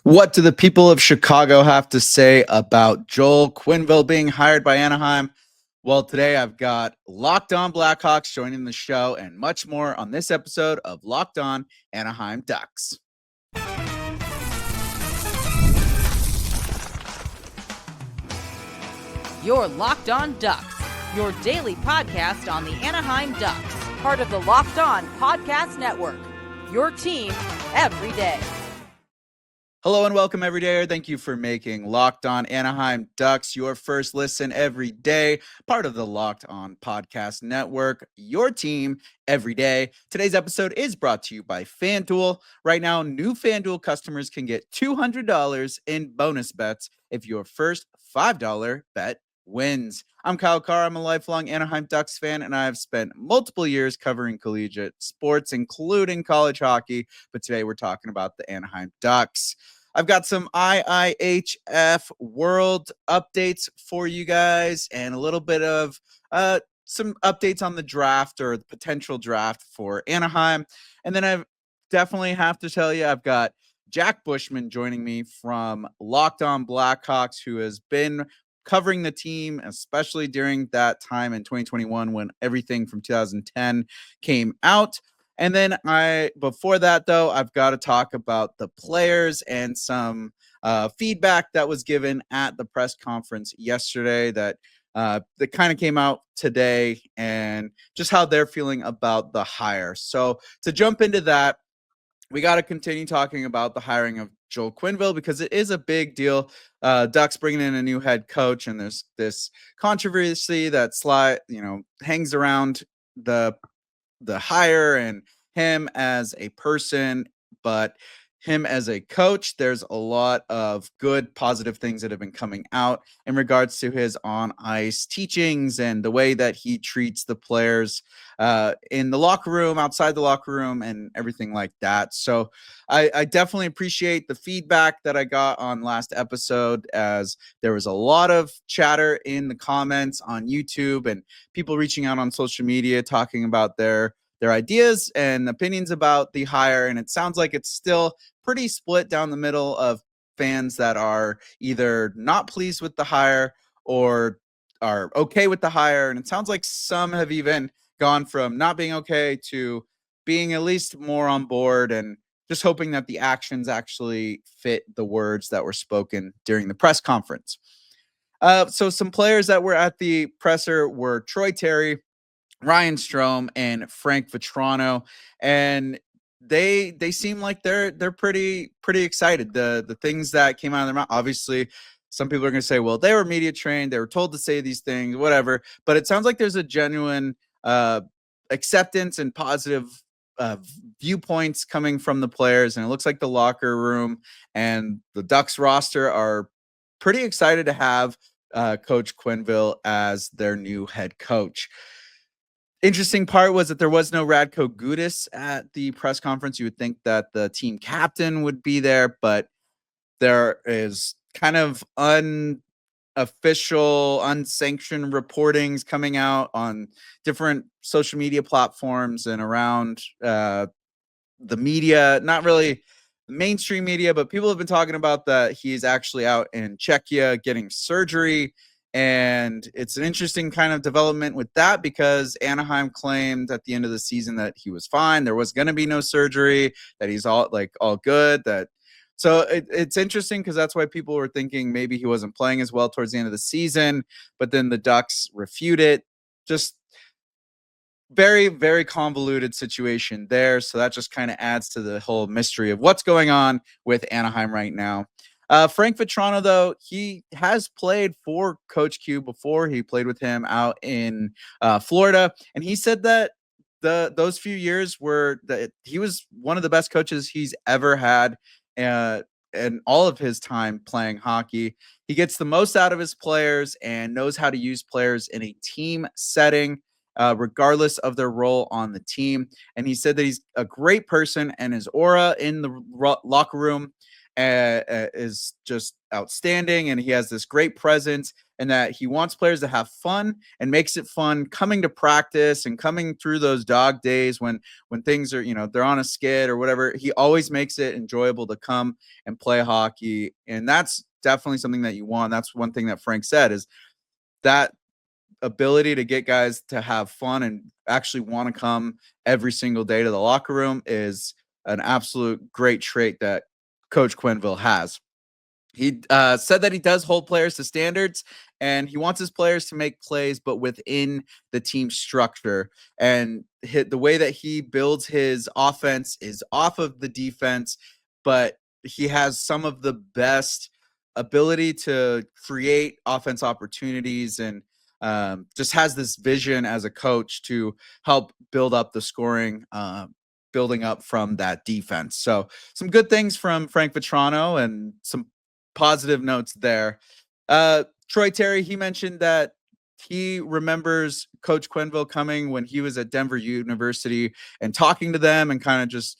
What do the people of Chicago have to say about Joel Quenneville being hired by Anaheim? Well, today I've got Locked On Blackhawks joining the show and much more on this episode of Locked On Anaheim Ducks. You're Locked On Ducks, your daily podcast on the Anaheim Ducks, part of the Locked On Podcast Network, your team every day. Hello and welcome, everydayer. Thank you for making Locked On Anaheim Ducks your first listen every day, part of the Locked On Podcast Network, your team every day. Today's episode is brought to you by FanDuel. Right now, new FanDuel customers can get $200 in bonus bets if your first $5 bet wins. I'm Kyle Carr. I'm a lifelong Anaheim Ducks fan, and I've spent multiple years covering collegiate sports, including college hockey. But today we're talking about the Anaheim Ducks. I've got some IIHF World updates for you guys and a little bit of some updates on the draft or the potential draft for Anaheim. And then I definitely have to tell you, I've got Jack Bushman joining me from Locked On Blackhawks, who has been covering the team, especially during that time in 2021 when everything from 2010 came out. And then before that, though, I've got to talk about the players and some feedback that was given at the press conference yesterday that kind of came out today and just how they're feeling about the hire. So to jump into that, we got to continue talking about the hiring of Joel Quenneville because it is a big deal. Ducks bringing in a new head coach, and there's this controversy that hangs around the hire and him as a person, but him as a coach, there's a lot of good, positive things that have been coming out in regards to his on-ice teachings and the way that he treats the players in the locker room, outside the locker room, and everything like that. So I definitely appreciate the feedback that I got on last episode, as there was a lot of chatter in the comments on YouTube and people reaching out on social media talking about their ideas and opinions about the hire. And it sounds like it's still pretty split down the middle of fans that are either not pleased with the hire or are okay with the hire. And it sounds like some have even gone from not being okay to being at least more on board and just hoping that the actions actually fit the words that were spoken during the press conference. So some players that were at the presser were Troy Terry, Ryan Strom, and Frank Vetrano, and they seem like they're pretty excited. The things that came out of their mouth, obviously, some people are going to say, well, they were media trained, they were told to say these things, whatever. But it sounds like there's a genuine acceptance and positive viewpoints coming from the players, and it looks like the locker room and the Ducks roster are pretty excited to have Coach Quenneville as their new head coach. Interesting part was that there was no Radko Gudas at the press conference. You would think that the team captain would be there, but there is kind of unofficial, unsanctioned reportings coming out on different social media platforms and around the media, not really mainstream media, but people have been talking about that he's actually out in Czechia getting surgery. And it's an interesting kind of development with that because Anaheim claimed at the end of the season that he was fine. There was going to be no surgery, that he's all good. So it's interesting because that's why people were thinking maybe he wasn't playing as well towards the end of the season. But then the Ducks refute it. Just very, very convoluted situation there. So that just kind of adds to the whole mystery of what's going on with Anaheim right now. Frank Vetrano, though, he has played for Coach Q before. He played with him out in Florida, and he said that those few years were that he was one of the best coaches he's ever had in all of his time playing hockey. He gets the most out of his players and knows how to use players in a team setting, regardless of their role on the team. And he said that he's a great person, and his aura in the locker room is just outstanding, and he has this great presence, and that he wants players to have fun and makes it fun coming to practice and coming through those dog days when things are, they're on a skid or whatever. He always makes it enjoyable to come and play hockey, and that's definitely something that you want. That's one thing that Frank said, is that ability to get guys to have fun and actually want to come every single day to the locker room is an absolute great trait that Coach Quenneville has. He said that he does hold players to standards, and he wants his players to make plays, but within the team structure. And the way that he builds his offense is off of the defense, but he has some of the best ability to create offense opportunities, and just has this vision as a coach to help build up the scoring, building up from that defense. So some good things from Frank Vetrano and some positive notes there. Troy Terry, he mentioned that he remembers Coach Quenneville coming when he was at Denver University and talking to them and kind of just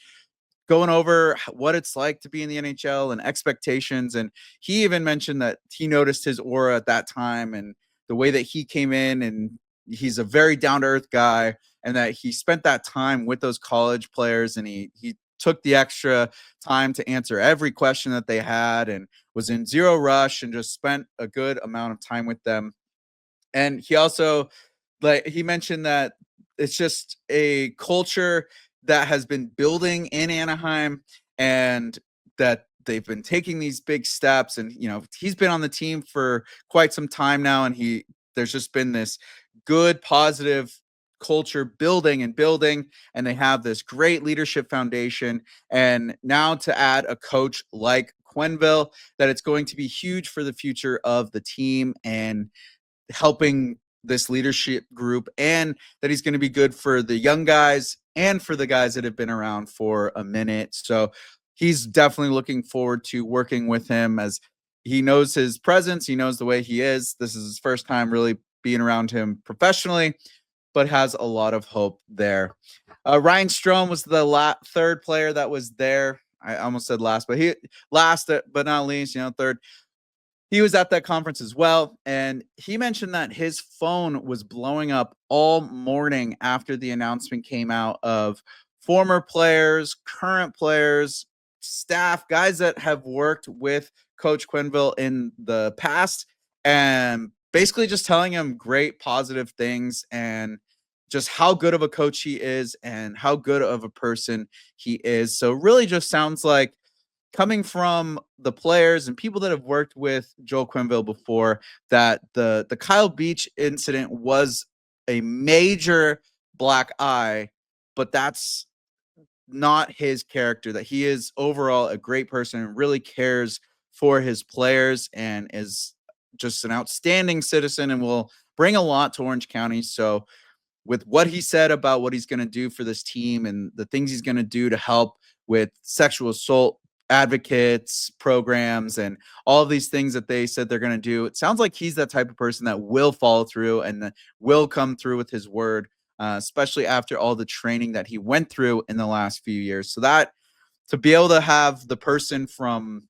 going over what it's like to be in the NHL and expectations. And he even mentioned that he noticed his aura at that time and the way that he came in, and he's a very down-to-earth guy, and that he spent that time with those college players, and he took the extra time to answer every question that they had and was in zero rush and just spent a good amount of time with them. And he also, he mentioned that it's just a culture that has been building in Anaheim, and that they've been taking these big steps. And, he's been on the team for quite some time now, and there's just been this good, positive culture building, and they have this great leadership foundation. And now to add a coach like Quenneville, that it's going to be huge for the future of the team and helping this leadership group, and that he's going to be good for the young guys and for the guys that have been around for a minute. So he's definitely looking forward to working with him, as he knows his presence. He knows the way he is. This is his first time really being around him professionally, but has a lot of hope there. Ryan Strom was the third player that was there. I almost said last, but but not least, third. He was at that conference as well, and he mentioned that his phone was blowing up all morning after the announcement came out of former players, current players, staff, guys that have worked with Coach Quenneville in the past, and basically just telling him great positive things and just how good of a coach he is and how good of a person he is. So really just sounds like, coming from the players and people that have worked with Joel Quenneville before, that the Kyle Beach incident was a major black eye, but that's not his character, that he is overall a great person and really cares for his players and is just an outstanding citizen and will bring a lot to Orange County. So with what he said about what he's going to do for this team and the things he's going to do to help with sexual assault advocates programs and all of these things that they said they're going to do, it sounds like he's that type of person that will follow through and will come through with his word, especially after all the training that he went through in the last few years. So that, to be able to have the person from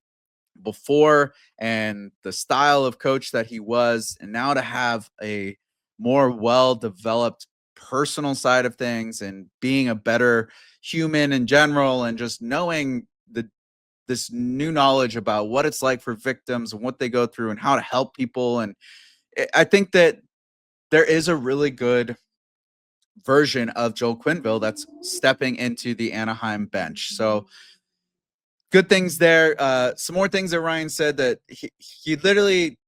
before and the style of coach that he was, and now to have a more well-developed personal side of things and being a better human in general, and just knowing this new knowledge about what it's like for victims and what they go through and how to help people. And I think that there is a really good version of Joel Quenneville that's stepping into the Anaheim bench. So good things there. Some more things that Ryan said, that he literally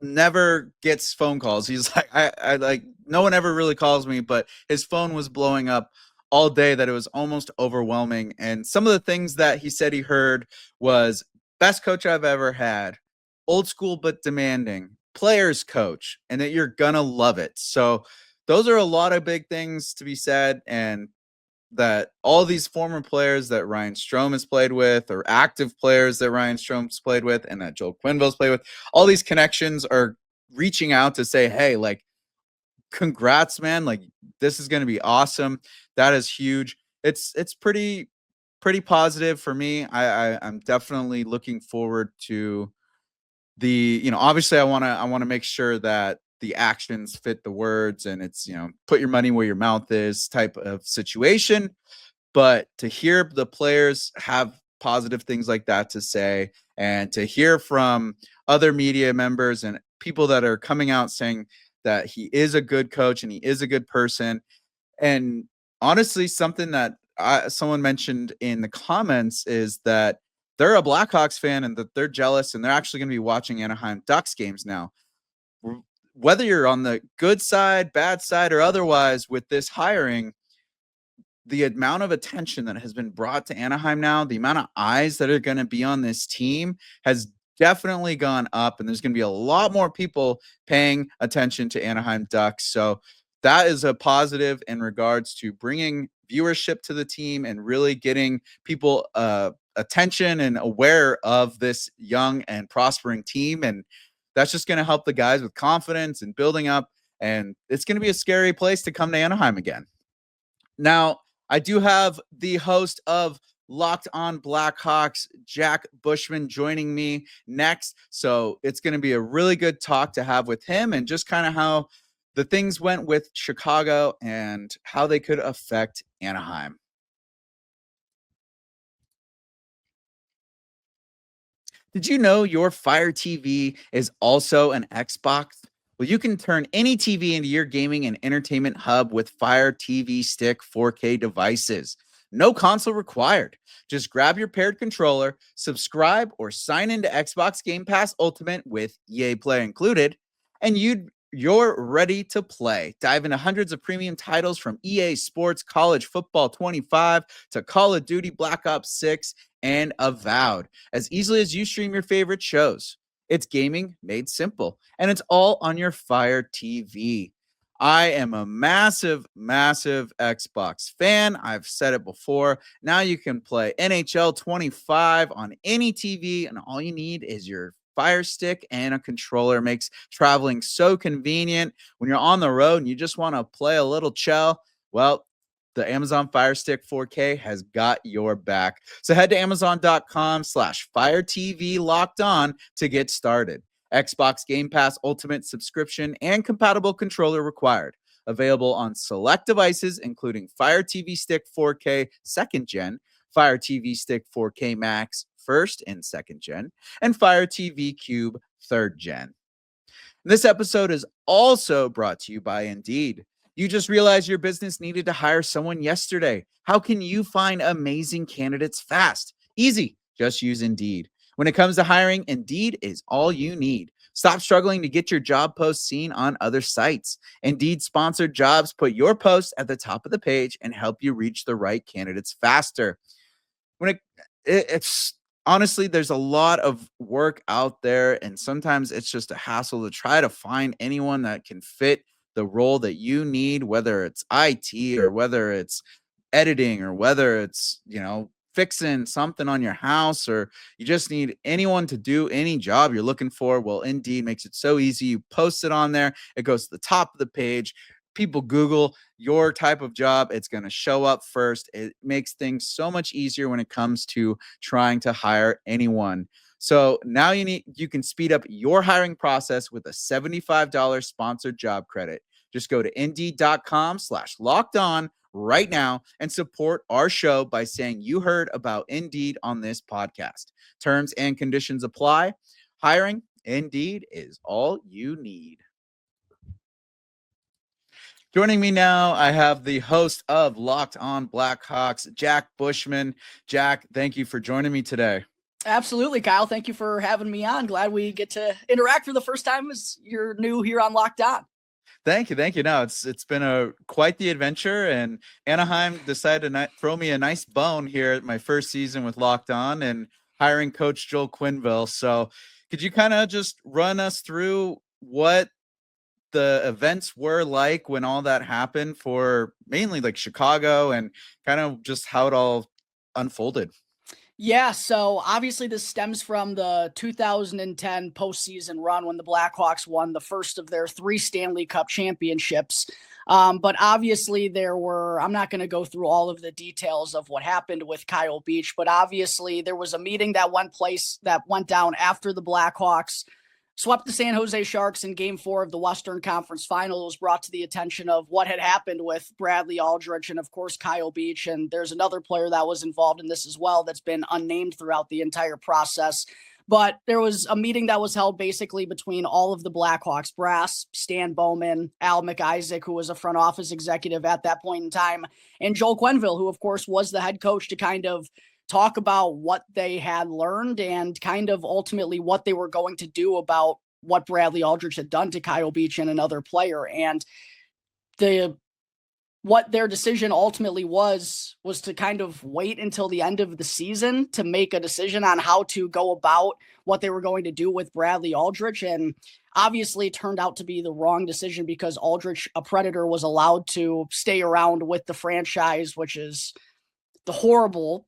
never gets phone calls. He's like, I like, no one ever really calls me, but his phone was blowing up all day, that it was almost overwhelming. And some of the things that he said he heard was, best coach I've ever had, old school but demanding, players coach, and that you're gonna love it. So those are a lot of big things to be said, and that all these former players that Ryan Strom has played with, or active players that Ryan Strom's played with, and that Joel Quenneville's played with, all these connections are reaching out to say, hey, like, congrats, man. Like, this is going to be awesome. That is huge. It's pretty pretty positive for me. I'm definitely looking forward to obviously I want to make sure that the actions fit the words, and it's, put your money where your mouth is type of situation. But to hear the players have positive things like that to say, and to hear from other media members and people that are coming out saying that he is a good coach and he is a good person. And honestly, something that someone mentioned in the comments is that they're a Blackhawks fan and that they're jealous and they're actually going to be watching Anaheim Ducks games now. Whether you're on the good side, bad side, or otherwise with this hiring, the amount of attention that has been brought to Anaheim now, the amount of eyes that are going to be on this team has definitely gone up, and there's going to be a lot more people paying attention to Anaheim Ducks. So that is a positive in regards to bringing viewership to the team and really getting people attention and aware of this young and prospering team. And that's just going to help the guys with confidence and building up. And it's going to be a scary place to come to Anaheim again. Now, I do have the host of Locked On Blackhawks, Jack Bushman, joining me next. So it's going to be a really good talk to have with him and just kind of how the things went with Chicago and how they could affect Anaheim. Did you know your Fire TV is also an Xbox? Well, you can turn any TV into your gaming and entertainment hub with Fire TV Stick 4K devices. No console required. Just grab your paired controller, subscribe, or sign into Xbox Game Pass Ultimate with EA Play included, and you're ready to play. Dive into hundreds of premium titles from EA Sports, College Football 25 to Call of Duty Black Ops 6 and Avowed as easily as you stream your favorite shows. It's gaming made simple, and it's all on your Fire TV. I am a massive, massive Xbox fan. I've said it before. Now you can play NHL 25 on any TV, and all you need is your Fire Stick and a controller. It makes traveling so convenient when you're on the road and you just want to play a little chill. Well, the Amazon Fire Stick 4K has got your back. So head to amazon.com/Fire TV Locked On to get started. Xbox Game Pass Ultimate subscription and compatible controller required. Available on select devices, including Fire TV Stick 4K 2nd Gen, Fire TV Stick 4K Max 1st and 2nd Gen, and Fire TV Cube 3rd Gen. This episode is also brought to you by Indeed. You just realized your business needed to hire someone yesterday. How can you find amazing candidates fast? Easy. Just use Indeed. When it comes to hiring, Indeed is all you need. Stop struggling to get your job post seen on other sites. Indeed sponsored jobs put your post at the top of the page and help you reach the right candidates faster. It's honestly, there's a lot of work out there, and sometimes it's just a hassle to try to find anyone that can fit the role that you need, whether it's IT or whether it's editing or whether it's, fixing something on your house, or you just need anyone to do any job you're looking for. Well, Indeed makes it so easy. You post it on there, it goes to the top of the page. People Google your type of job, it's going to show up first. It makes things so much easier when it comes to trying to hire anyone. So now you can speed up your hiring process with a $75 sponsored job credit. Just go to Indeed.com/locked on right now and support our show by saying you heard about Indeed on this podcast. Terms and conditions apply. Hiring, Indeed is all you need. Joining me now, I have the host of Locked On Blackhawks, Jack Bushman. Jack, thank you for joining me today. Absolutely, Kyle. Thank you for having me on. Glad we get to interact for the first time as you're new here on Locked On. Thank you. No, it's been quite the adventure, and Anaheim decided to throw me a nice bone here at my first season with Locked On and hiring Coach Joel Quenneville. So could you kind of just run us through what the events were like when all that happened for mainly like Chicago, and kind of just how it all unfolded? Yeah, so obviously this stems from the 2010 postseason run when the Blackhawks won the first of their 3 Stanley Cup championships. But obviously I'm not going to go through all of the details of what happened with Kyle Beach, but obviously there was a meeting that went down after the Blackhawks swept the San Jose Sharks in Game 4 of the Western Conference Final. It was brought to the attention of what had happened with Bradley Aldrich and, of course, Kyle Beach. And there's another player that was involved in this as well that's been unnamed throughout the entire process. But there was a meeting that was held basically between all of the Blackhawks brass, Stan Bowman, Al McIsaac, who was a front office executive at that point in time, and Joel Quenneville, who, of course, was the head coach, to kind of talk about what they had learned and kind of ultimately what they were going to do about what Bradley Aldrich had done to Kyle Beach and another player. And what their decision ultimately was to kind of wait until the end of the season to make a decision on how to go about what they were going to do with Bradley Aldrich. And obviously it turned out to be the wrong decision, because Aldrich, a Predator, was allowed to stay around with the franchise, which is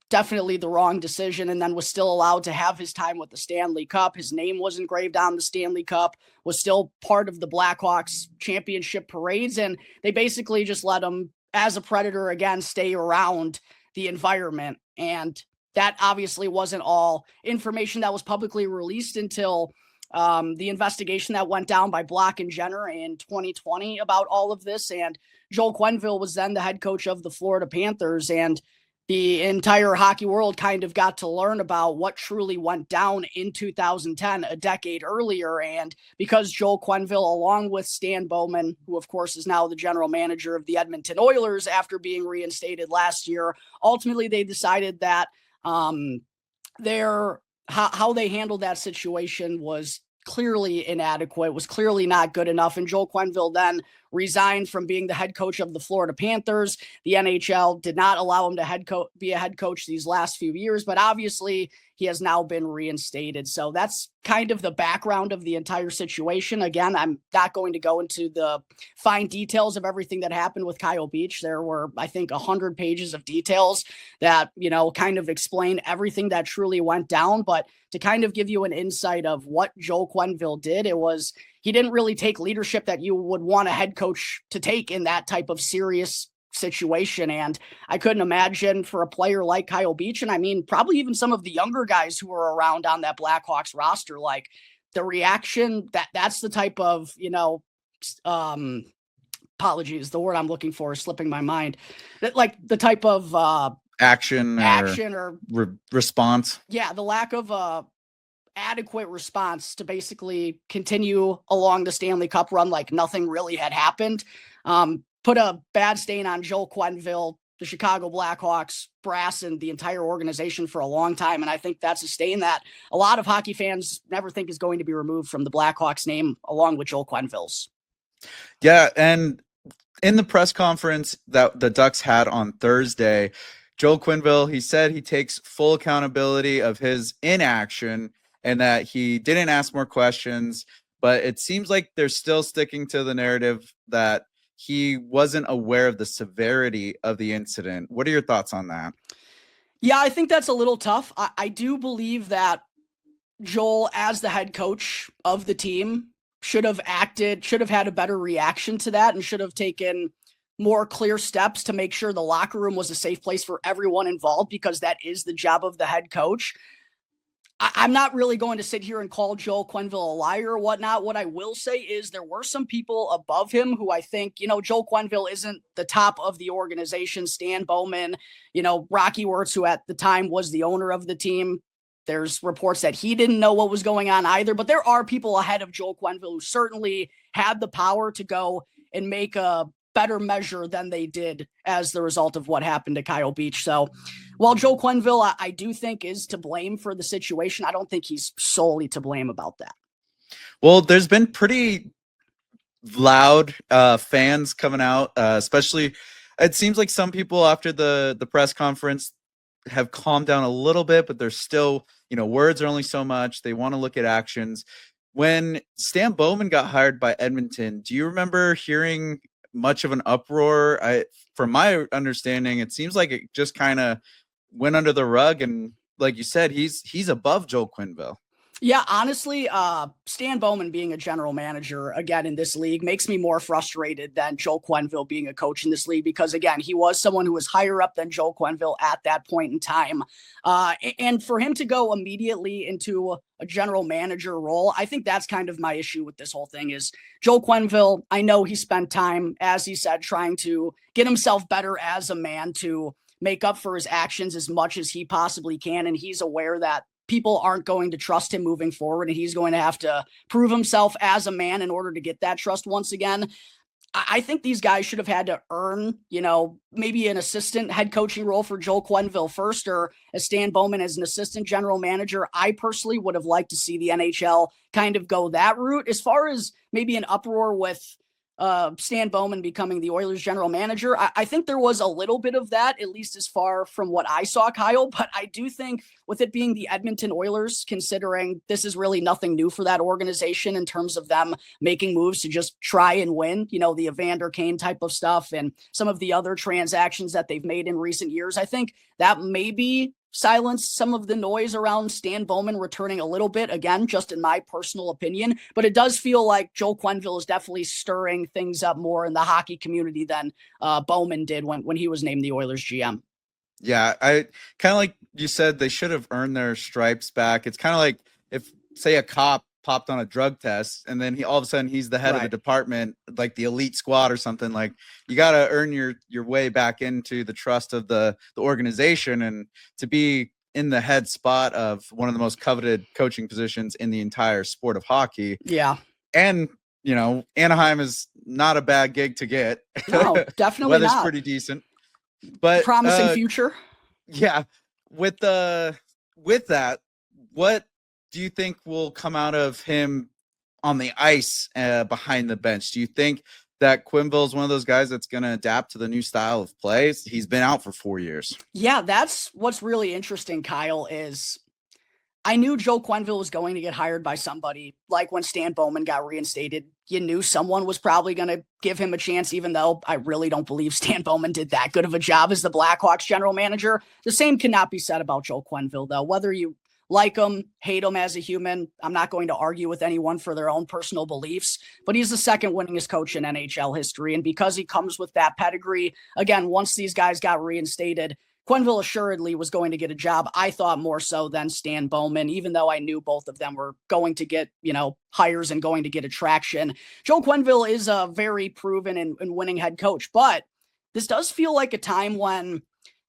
definitely the wrong decision, and then was still allowed to have his time with the Stanley Cup. His name was engraved on the Stanley Cup, was still part of the Blackhawks championship parades, and they basically just let him, as a Predator, again, stay around the environment. And that obviously wasn't all information that was publicly released until the investigation that went down by Block and Jenner in 2020 about all of this. And Joel Quenneville was then the head coach of the Florida Panthers, and the entire hockey world kind of got to learn about what truly went down in 2010, a decade earlier. And because Joel Quenneville, along with Stan Bowman, who of course is now the general manager of the Edmonton Oilers after being reinstated last year, ultimately they decided that how they handled that situation was clearly inadequate, was clearly not good enough. And Joel Quenneville then resigned from being the head coach of the Florida Panthers. The NHL did not allow him to be a head coach these last few years, but obviously he has now been reinstated. So that's kind of the background of the entire situation. Again, I'm not going to go into the fine details of everything that happened with Kyle Beach. There were, I think, 100 pages of details that, kind of explain everything that truly went down. But to kind of give you an insight of what Joel Quenneville did, he didn't really take leadership that you would want a head coach to take in that type of serious situation. And I couldn't imagine for a player like Kyle Beach, and I mean, probably even some of the younger guys who were around on that Blackhawks roster, like the reaction that's the type of, apologies, the word I'm looking for is slipping my mind, that like the type of action or response. Yeah. The lack of adequate response to basically continue along the Stanley Cup run like nothing really had happened. Put a bad stain on Joel Quenneville, the Chicago Blackhawks brass, and the entire organization for a long time. And I think that's a stain that a lot of hockey fans never think is going to be removed from the Blackhawks name, along with Joel Quenneville's. Yeah. And in the press conference that the Ducks had on Thursday, Joel Quenneville, he said he takes full accountability of his inaction and that he didn't ask more questions, but it seems like they're still sticking to the narrative that he wasn't aware of the severity of the incident. What are your thoughts on that? Yeah, I think that's a little tough. I do believe that Joel, as the head coach of the team, should have had a better reaction to that, and should have taken more clear steps to make sure the locker room was a safe place for everyone involved, because that is the job of the head coach. I'm not really going to sit here and call Joel Quenneville a liar or whatnot. What I will say is there were some people above him who I think, Joel Quenneville isn't the top of the organization. Stan Bowman, Rocky Wirtz, who at the time was the owner of the team, there's reports that he didn't know what was going on either. But there are people ahead of Joel Quenneville who certainly had the power to go and make a better measure than they did as the result of what happened to Kyle Beach. So while Joel Quenneville, I do think is to blame for the situation, I don't think he's solely to blame about that. Well, there's been pretty loud fans coming out, especially it seems like some people after the press conference have calmed down a little bit, but there's still, words are only so much. They want to look at actions. When Stan Bowman got hired by Edmonton, do you remember hearing much of an uproar? From my understanding, it seems like it just kind of went under the rug, and like you said, he's above Joel Quenneville. Yeah, honestly, Stan Bowman being a general manager again in this league makes me more frustrated than Joel Quenneville being a coach in this league because, again, he was someone who was higher up than Joel Quenneville at that point in time. And for him to go immediately into a general manager role, I think that's kind of my issue with this whole thing is Joel Quenneville, I know he spent time, as he said, trying to get himself better as a man to make up for his actions as much as he possibly can. And he's aware that people aren't going to trust him moving forward, and he's going to have to prove himself as a man in order to get that trust once again. I think these guys should have had to earn, maybe an assistant head coaching role for Joel Quenneville first, or as Stan Bowman as an assistant general manager. I personally would have liked to see the NHL kind of go that route. As far as maybe an uproar with Stan Bowman becoming the Oilers general manager, I think there was a little bit of that, at least as far from what I saw, Kyle. But I do think with it being the Edmonton Oilers, considering this is really nothing new for that organization in terms of them making moves to just try and win, the Evander Kane type of stuff and some of the other transactions that they've made in recent years, I think that maybe silence some of the noise around Stan Bowman returning a little bit, again, just in my personal opinion. But it does feel like Joel Quenneville is definitely stirring things up more in the hockey community than Bowman did when he was named the Oilers GM. Yeah, I kind of like you said, they should have earned their stripes back. It's kind of like if, say, a cop popped on a drug test and then all of a sudden he's the head of the department, like the elite squad or something. Like, you got to earn your way back into the trust of the organization, and to be in the head spot of one of the most coveted coaching positions in the entire sport of hockey. Yeah. And Anaheim is not a bad gig to get. No, definitely Weather's not. pretty decent, but promising future. Yeah. With that, what do you think will come out of him on the ice behind the bench? Do you think that Quenneville is one of those guys that's going to adapt to the new style of play? He's been out for 4 years. Yeah, that's what's really interesting, Kyle, is I knew Joel Quenneville was going to get hired by somebody. Like when Stan Bowman got reinstated, you knew someone was probably going to give him a chance, even though I really don't believe Stan Bowman did that good of a job as the Blackhawks general manager. The same cannot be said about Joel Quenneville, though. Whether you like him, hate him as a human, I'm not going to argue with anyone for their own personal beliefs, but he's the second winningest coach in NHL history. And because he comes with that pedigree, again, once these guys got reinstated, Quenneville assuredly was going to get a job. I thought more so than Stan Bowman, even though I knew both of them were going to get, hires and going to get attraction. Joel Quenneville is a very proven and winning head coach, but this does feel like a time when,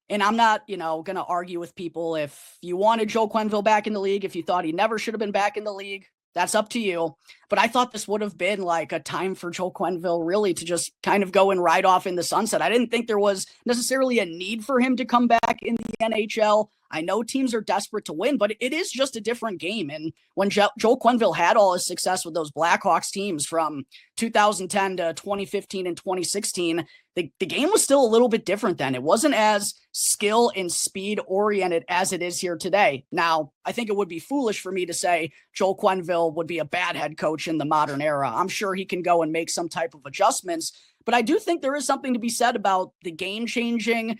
and I'm not, going to argue with people if you wanted Joel Quenneville back in the league, if you thought he never should have been back in the league, that's up to you. But I thought this would have been like a time for Joel Quenneville really to just kind of go and ride off in the sunset. I didn't think there was necessarily a need for him to come back in the NHL. I know teams are desperate to win, but it is just a different game. And when Joel Quenneville had all his success with those Blackhawks teams from 2010 to 2015 and 2016, the game was still a little bit different then. It wasn't as skill and speed oriented as it is here today. Now, I think it would be foolish for me to say Joel Quenneville would be a bad head coach in the modern era. I'm sure he can go and make some type of adjustments, but I do think there is something to be said about the game changing.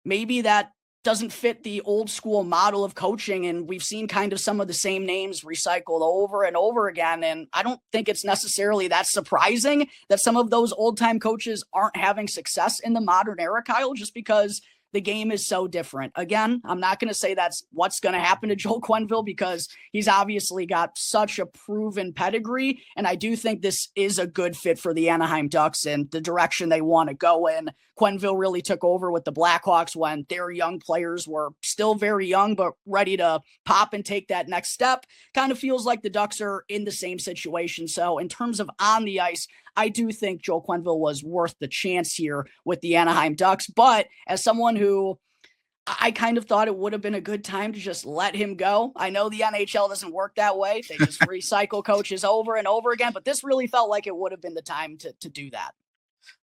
Maybe that doesn't fit the old school model of coaching. And we've seen kind of some of the same names recycled over and over again. And I don't think it's necessarily that surprising that some of those old time coaches aren't having success in the modern era, Kyle, just because the game is so different. Again, I'm not going to say that's what's going to happen to Joel Quenneville because he's obviously got such a proven pedigree. And I do think this is a good fit for the Anaheim Ducks and the direction they want to go in. Quenneville really took over with the Blackhawks when their young players were still very young, but ready to pop and take that next step. Kind of feels like the Ducks are in the same situation. So in terms of on the ice, I do think Joel Quenneville was worth the chance here with the Anaheim Ducks. But as someone who I kind of thought it would have been a good time to just let him go. I know the NHL doesn't work that way. They just recycle coaches over and over again, but this really felt like it would have been the time to do that.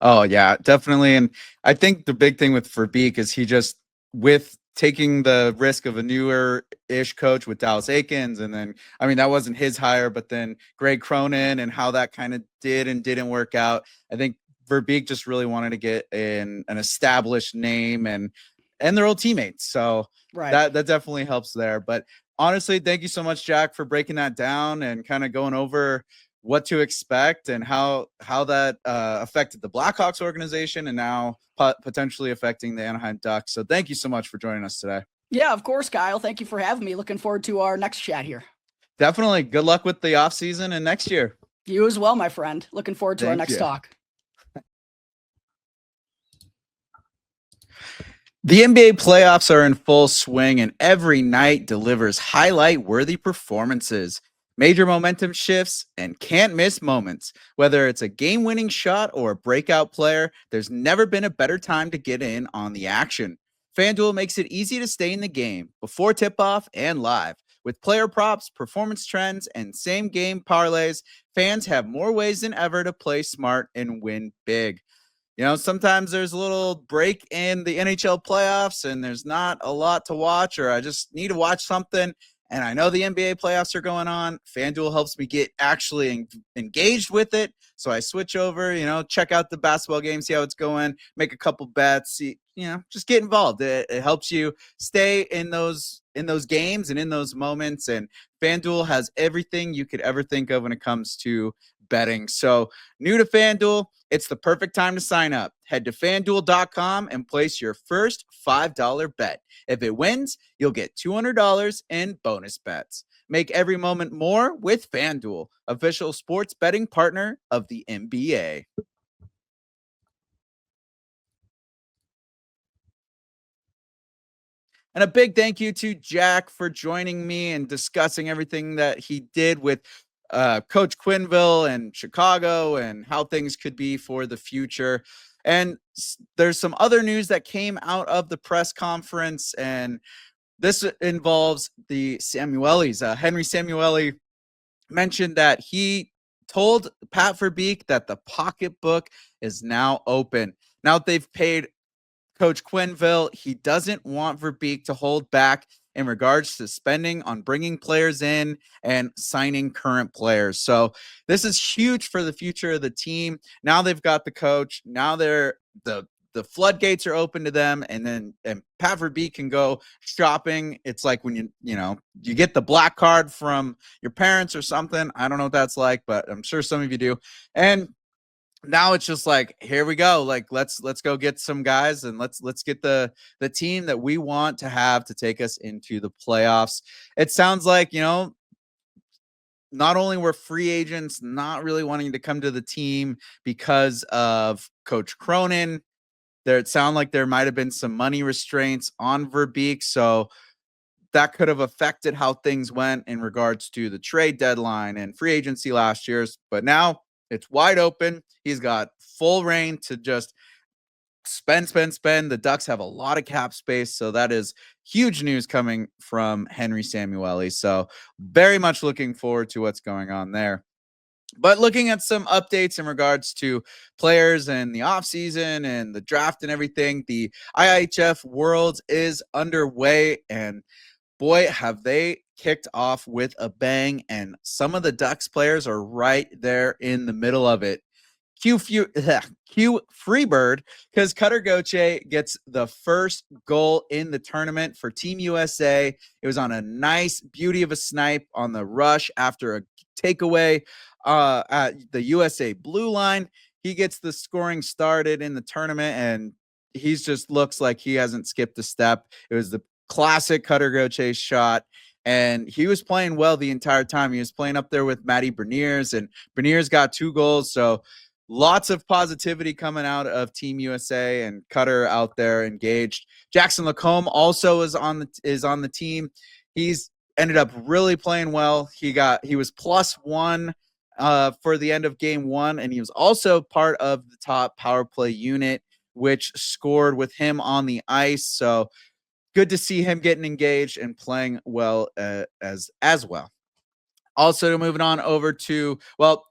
Oh, yeah, definitely. And I think the big thing with Verbeek is he just, with taking the risk of a newer-ish coach with Dallas Eakins, and then, I mean, that wasn't his hire, but then Greg Cronin and how that kind of did and didn't work out. I think Verbeek just really wanted to get an established name and their old teammates. So that definitely helps there. But Honestly, thank you so much, Jack, for breaking that down and kind of going over what to expect and how that affected the Blackhawks organization and now potentially affecting the Anaheim Ducks. So thank you so much for joining us today. Yeah, of course, Kyle. Thank you for having me. Looking forward to our next chat here. Definitely. Good luck with the off season and next year. You as well, my friend. Looking forward to our next talk. The NBA playoffs are in full swing, and every night delivers highlight-worthy performances, major momentum shifts, and can't-miss moments. Whether it's a game-winning shot or a breakout player, there's never been a better time to get in on the action. FanDuel makes it easy to stay in the game before tip-off and live. With player props, performance trends, and same-game parlays, fans have more ways than ever to play smart and win big. You know, sometimes there's a little break in the NHL playoffs and there's not a lot to watch, or I just need to watch something. And I know the NBA playoffs are going on. FanDuel helps me get actually engaged with it. So I switch over, check out the basketball game, see how it's going, make a couple bets, see, just get involved. It helps you stay in those games and in those moments. And FanDuel has everything you could ever think of when it comes to betting. So new to FanDuel, it's the perfect time to sign up. Head to FanDuel.com and place your first $5 bet. If it wins, you'll get $200 in bonus bets. Make every moment more with FanDuel, official sports betting partner of the NBA. And a big thank you to Jack for joining me and discussing everything that he did with Coach Quenneville and Chicago and how things could be for the future. And there's some other news that came out of the press conference, and this involves the Samuelis. Henry Samueli mentioned that he told Pat Verbeek that the pocketbook is now open. Now that they've paid Coach Quenneville, he doesn't want Verbeek to hold back in regards to spending on bringing players in and signing current players. So this is huge for the future of the team. Now they've got the coach. Now the floodgates are open to them, and Pat Verbeek can go shopping. It's like when you get the black card from your parents or something. I don't know what that's like, but I'm sure some of you do. And now it's just like, here we go. Like, let's go get some guys and let's get the team that we want to have to take us into the playoffs. It sounds like, not only were free agents not really wanting to come to the team because of Coach Cronin, it sounded like there might have been some money restraints on Verbeek. So that could have affected how things went in regards to the trade deadline and free agency last year's. But now it's wide open. He's got full reign to just spend. The Ducks have a lot of cap space, so that is huge news coming from Henry Samueli. So very much looking forward to what's going on there. But looking at some updates in regards to players and the offseason and the draft and everything, the IIHF World is underway, and boy, have they kicked off with a bang, and some of the Ducks players are right there in the middle of it. Q Freebird, because Cutter Gauthier gets the first goal in the tournament for Team USA. It was on a nice beauty of a snipe on the rush after a takeaway at the USA blue line. He gets the scoring started in the tournament, and he just looks like he hasn't skipped a step. It was the classic Cutter Gauthier shot, and he was playing well the entire time. He was playing up there with Matty Beniers, and Beniers got 2 goals. So lots of positivity coming out of Team USA, and Cutter out there engaged. Jackson Lacombe also is on the team. He's ended up really playing well. He was +1 for the end of game 1, and he was also part of the top power play unit, which scored with him on the ice. So good to see him getting engaged and playing well as well. Also, moving on over to,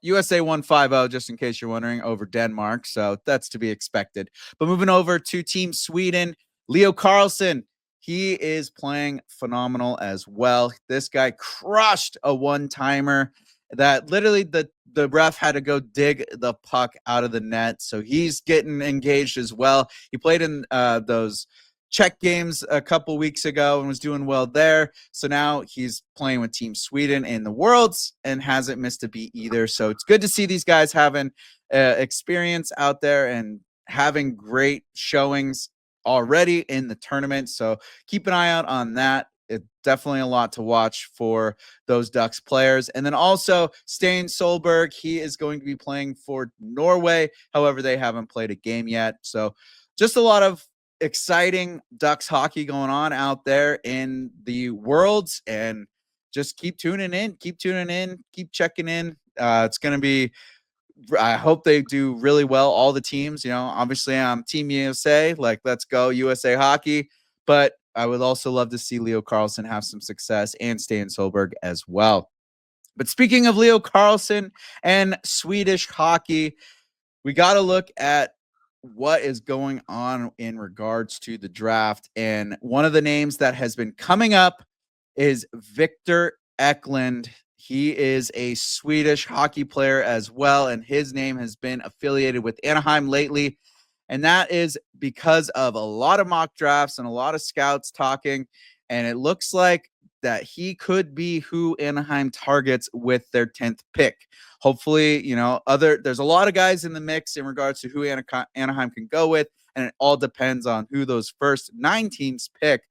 USA won 5-0, just in case you're wondering, over Denmark. So that's to be expected. But moving over to Team Sweden, Leo Carlsson, he is playing phenomenal as well. This guy crushed a one-timer that literally the ref had to go dig the puck out of the net. So he's getting engaged as well. He played in those Czech games a couple weeks ago and was doing well there. So now he's playing with Team Sweden in the Worlds and hasn't missed a beat either. So it's good to see these guys having experience out there and having great showings already in the tournament. So keep an eye out on that. It's definitely a lot to watch for those Ducks players. And then also Stein Solberg, he is going to be playing for Norway. However, they haven't played a game yet. So just a lot of exciting Ducks hockey going on out there in the Worlds, and just keep tuning in, keep checking in. It's going to be, I hope they do really well. All the teams, obviously I'm Team USA, like let's go USA hockey, but I would also love to see Leo Carlsson have some success and Stein Solberg as well. But speaking of Leo Carlsson and Swedish hockey, we got to look at what is going on in regards to the draft. And one of the names that has been coming up is Victor Eklund. He is a Swedish hockey player as well, and his name has been affiliated with Anaheim lately. And that is because of a lot of mock drafts and a lot of scouts talking. And it looks like that he could be who Anaheim targets with their 10th pick. Hopefully, there's a lot of guys in the mix in regards to who Anaheim can go with. And it all depends on who those first 9 teams pick.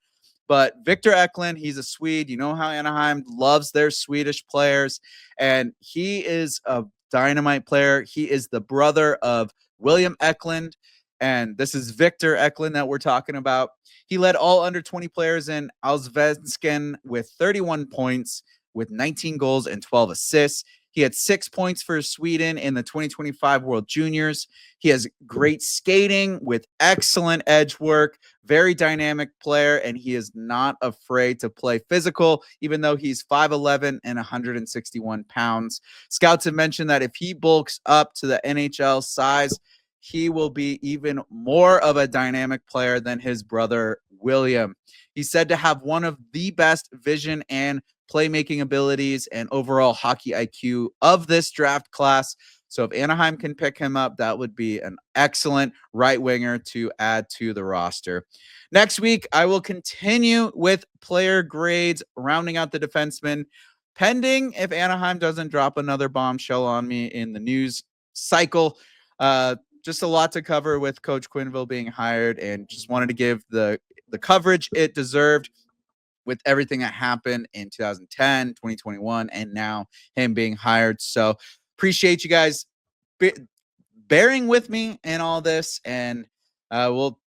But Victor Eklund, he's a Swede. You know how Anaheim loves their Swedish players. And he is a dynamite player. He is the brother of William Eklund. And this is Victor Eklund that we're talking about. He led all under 20 players in Allsvenskan with 31 points, with 19 goals and 12 assists. He had 6 points for Sweden in the 2025 World Juniors. He has great skating with excellent edge work, very dynamic player, and he is not afraid to play physical, even though he's 5'11 and 161 pounds. Scouts have mentioned that if he bulks up to the NHL size, he will be even more of a dynamic player than his brother, William. He's said to have one of the best vision and playmaking abilities and overall hockey IQ of this draft class. So if Anaheim can pick him up, that would be an excellent right winger to add to the roster. Next week, I will continue with player grades, rounding out the defensemen, pending if Anaheim doesn't drop another bombshell on me in the news cycle. Just a lot to cover with Coach Quenneville being hired, and just wanted to give the coverage it deserved with everything that happened in 2010, 2021, and now him being hired. So appreciate you guys bearing with me in all this, and we'll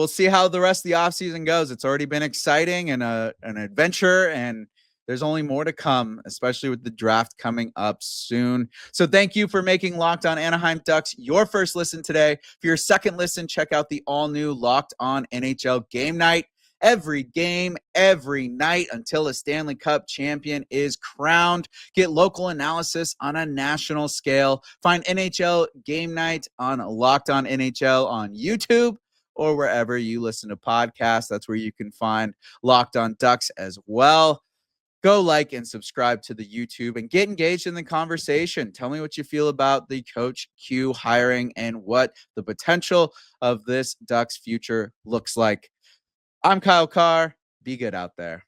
see how the rest of the offseason goes. It's already been exciting and an adventure, and there's only more to come, especially with the draft coming up soon. So thank you for making Locked On Anaheim Ducks your first listen today. For your second listen, check out the all-new Locked On NHL Game Night. Every game, every night until a Stanley Cup champion is crowned. Get local analysis on a national scale. Find NHL Game Night on Locked On NHL on YouTube or wherever you listen to podcasts. That's where you can find Locked On Ducks as well. Go like and subscribe to the YouTube and get engaged in the conversation. Tell me what you feel about the Coach Q hiring and what the potential of this Ducks future looks like. I'm Kyle Carr. Be good out there.